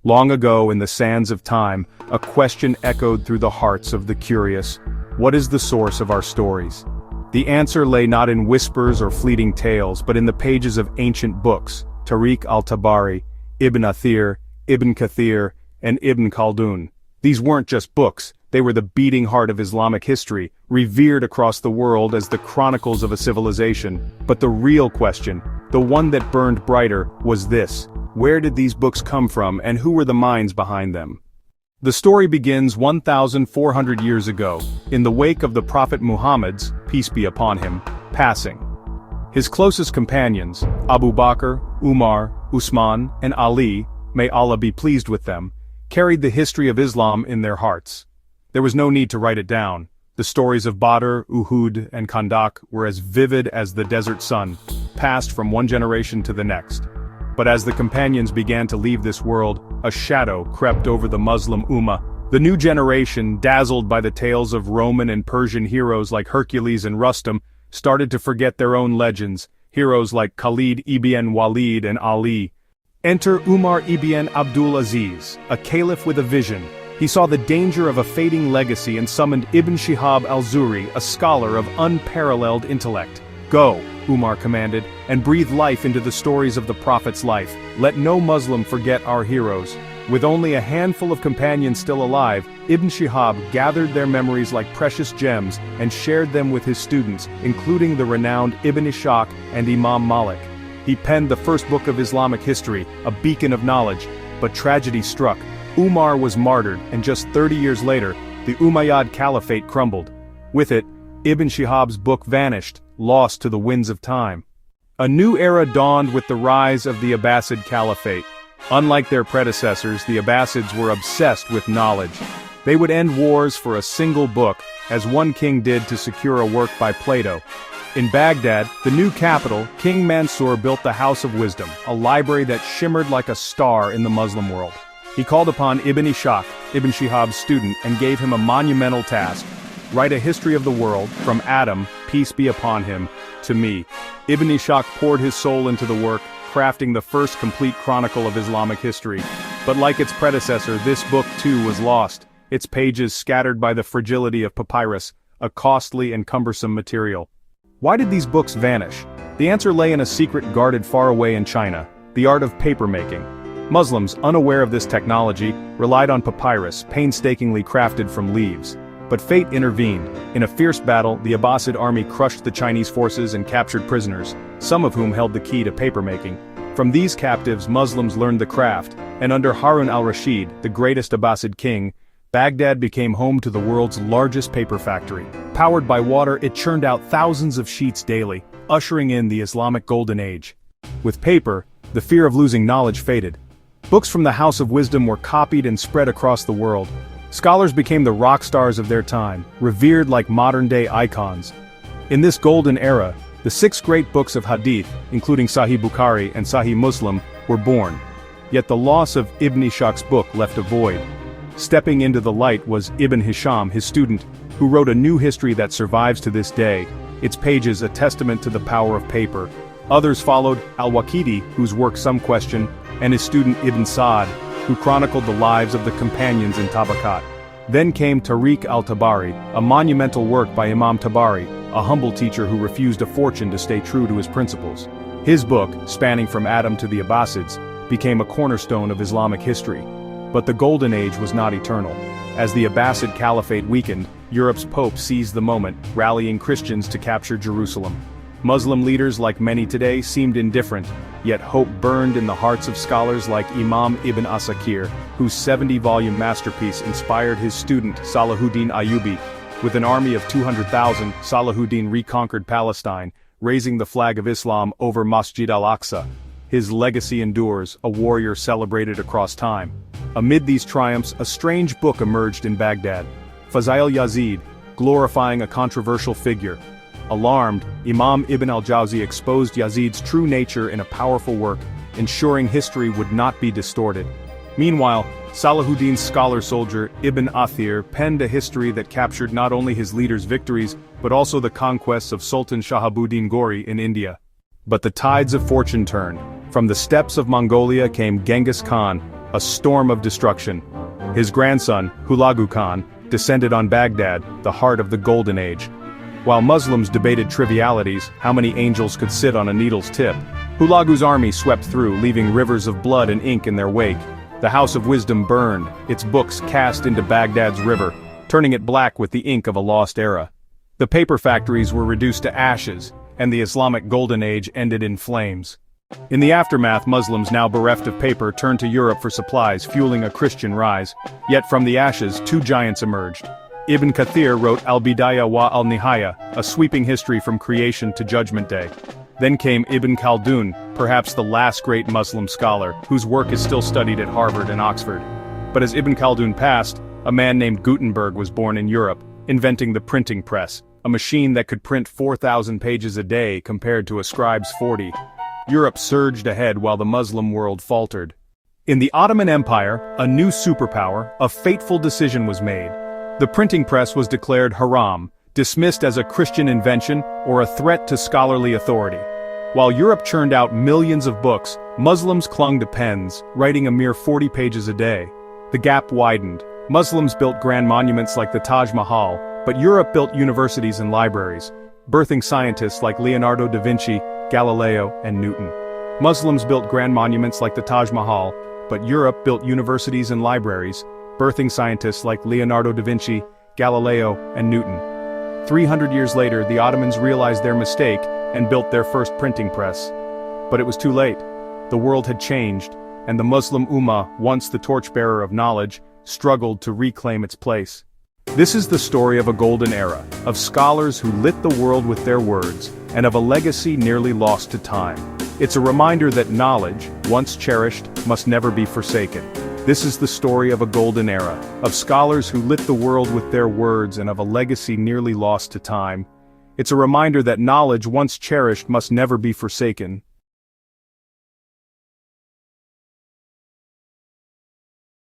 Long ago in the sands of time, a question echoed through the hearts of the curious. What is the source of our stories? The answer lay not in whispers or fleeting tales, but in the pages of ancient books, Tariq al-Tabari, Ibn Athir, Ibn Kathir, and Ibn Khaldun. These weren't just books, they were the beating heart of Islamic history, revered across the world as the chronicles of a civilization. But the real question, the one that burned brighter, was this: where did these books come from and who were the minds behind them? The story begins 1,400 years ago, in the wake of the Prophet Muhammad's, peace be upon him, passing. His closest companions, Abu Bakr, Umar, Usman, and Ali, may Allah be pleased with them, carried the history of Islam in their hearts. There was no need to write it down. The stories of Badr, Uhud, and Khandak were as vivid as the desert sun, passed from one generation to the next. But as the companions began to leave this world, a shadow crept over the Muslim Ummah. The new generation, dazzled by the tales of Roman and Persian heroes like Hercules and Rustum, started to forget their own legends, heroes like Khalid ibn Walid and Ali. Enter Umar ibn Abdul Aziz, a caliph with a vision. He saw the danger of a fading legacy and summoned Ibn Shihab al-Zuhri, a scholar of unparalleled intellect. "Go," Umar commanded, "and breathe life into the stories of the Prophet's life. Let no Muslim forget our heroes." With only a handful of companions still alive, Ibn Shihab gathered their memories like precious gems and shared them with his students, including the renowned Ibn Ishaq and Imam Malik. He penned the first book of Islamic history, a beacon of knowledge. But tragedy struck. Umar was martyred, and just 30 years later, the Umayyad Caliphate crumbled. With it, Ibn Shihab's book vanished, lost to the winds of time. A new era dawned with the rise of the Abbasid Caliphate. Unlike their predecessors, the Abbasids were obsessed with knowledge. They would end wars for a single book, as one king did to secure a work by Plato. In Baghdad, the new capital, King Mansur built the House of Wisdom, a library that shimmered like a star in the Muslim world. He called upon Ibn Ishaq, Ibn Shihab's student, and gave him a monumental task: write a history of the world, from Adam, peace be upon him, to me. Ibn Ishaq poured his soul into the work, crafting the first complete chronicle of Islamic history. But like its predecessor, this book too was lost, its pages scattered by the fragility of papyrus, a costly and cumbersome material. Why did these books vanish? The answer lay in a secret guarded far away in China: the art of papermaking. Muslims, unaware of this technology, relied on papyrus, painstakingly crafted from leaves. But fate intervened. In a fierce battle, the Abbasid army crushed the Chinese forces and captured prisoners, some of whom held the key to papermaking. From these captives, Muslims learned the craft, and under Harun al-Rashid, the greatest Abbasid king, Baghdad became home to the world's largest paper factory. Powered by water, it churned out thousands of sheets daily, ushering in the Islamic Golden Age. With paper, the fear of losing knowledge faded. Books from the House of Wisdom were copied and spread across the world. Scholars became the rock stars of their time, revered like modern-day icons. In this golden era, the 6 great books of Hadith, including Sahih Bukhari and Sahih Muslim, were born. Yet the loss of Ibn Ishaq's book left a void. Stepping into the light was Ibn Hisham, his student, who wrote a new history that survives to this day, its pages a testament to the power of paper. Others followed: Al-Waqidi, whose work some question, and his student Ibn Sa'd, who chronicled the lives of the companions in Tabaqat. Then came Tariq al-Tabari, a monumental work by Imam Tabari, a humble teacher who refused a fortune to stay true to his principles. His book, spanning from Adam to the Abbasids, became a cornerstone of Islamic history. But the Golden Age was not eternal. As the Abbasid Caliphate weakened, Europe's Pope seized the moment, rallying Christians to capture Jerusalem. Muslim leaders, like many today, seemed indifferent, yet hope burned in the hearts of scholars like Imam Ibn Asakir, whose 70-volume masterpiece inspired his student Salahuddin Ayyubi. With an army of 200,000, Salahuddin reconquered Palestine, raising the flag of Islam over Masjid al-Aqsa. His legacy endures, a warrior celebrated across time. Amid these triumphs, a strange book emerged in Baghdad: Fazail Yazid, glorifying a controversial figure. Alarmed, Imam Ibn al-Jawzi exposed Yazid's true nature in a powerful work, ensuring history would not be distorted. Meanwhile, Salahuddin's scholar-soldier Ibn Athir penned a history that captured not only his leader's victories, but also the conquests of Sultan Shahabuddin Ghori in India. But the tides of fortune turned. From the steppes of Mongolia came Genghis Khan, a storm of destruction. His grandson, Hulagu Khan, descended on Baghdad, the heart of the Golden Age. While Muslims debated trivialities, how many angels could sit on a needle's tip, Hulagu's army swept through, leaving rivers of blood and ink in their wake. The House of Wisdom burned, its books cast into Baghdad's river, turning it black with the ink of a lost era. The paper factories were reduced to ashes, and the Islamic Golden Age ended in flames. In the aftermath, Muslims now bereft of paper turned to Europe for supplies, fueling a Christian rise. Yet from the ashes, two giants emerged. Ibn Kathir wrote Al-Bidayah wa al-Nihaya, a sweeping history from creation to Judgment Day. Then came Ibn Khaldun, perhaps the last great Muslim scholar, whose work is still studied at Harvard and Oxford. But as Ibn Khaldun passed, a man named Gutenberg was born in Europe, inventing the printing press, a machine that could print 4,000 pages a day compared to a scribe's 40. Europe surged ahead while the Muslim world faltered. In the Ottoman Empire, a new superpower, a fateful decision was made. The printing press was declared haram, dismissed as a Christian invention or a threat to scholarly authority. While Europe churned out millions of books, Muslims clung to pens, writing a mere 40 pages a day. The gap widened. Muslims built grand monuments like the Taj Mahal, but Europe built universities and libraries, birthing scientists like Leonardo da Vinci, Galileo, and Newton. Muslims built grand monuments like the Taj Mahal, but Europe built universities and libraries, birthing scientists like Leonardo da Vinci, Galileo, and Newton. 300 years later, the Ottomans realized their mistake and built their first printing press. But it was too late. The world had changed, and the Muslim Ummah, once the torchbearer of knowledge, struggled to reclaim its place. This is the story of a golden era, of scholars who lit the world with their words, and of a legacy nearly lost to time. It's a reminder that knowledge, once cherished, must never be forsaken. This is the story of a golden era, of scholars who lit the world with their words and of a legacy nearly lost to time. It's a reminder that knowledge once cherished must never be forsaken.